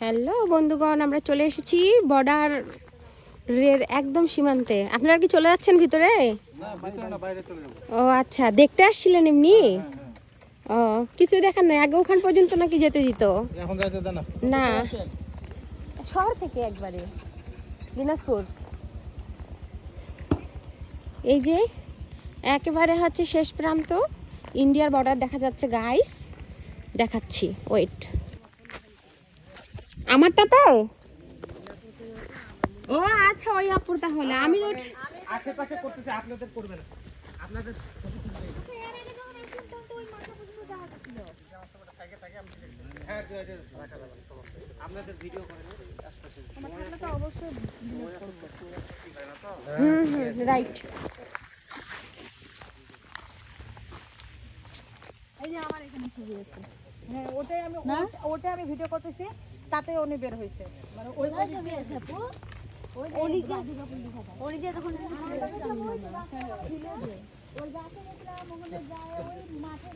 Hello বন্ধুগণ, আমরা চলে এসেছি বর্ডারের একদম সীমান্তে। আপনারা কি চলে যাচ্ছেন ভিতরে? ও আচ্ছা, দেখতে আসছিলেন এমনি? ও, কিছু দেখার নাই, আগে ওখান পর্যন্ত নাকি যেতে দিত না? শহর থেকে একবারে দিনাজপুর। এই যে একেবারে হচ্ছে শেষ প্রান্ত, ইন্ডিয়ার বর্ডার দেখা যাচ্ছে গাইস। দেখাচ্ছি, ওয়েট। আমারটাতে ও আচ্ছা, ওই আপুর তাহলে আমি আশেপাশে করতেছে, আপনাদের করবে না। আপনাদের আপনাদের ভিডিও করে রাইট। এই যে আমার এখানে ছবি আছে। হ্যাঁ, ওটাই আমি ভিডিও করতেছি, তাতে উনি বের হয়েছে। মানে ওই ছবি আছে আপু। ওই যে তখন ওই গাছে গেছিলাম, ওখানে যায় ওই মাঠে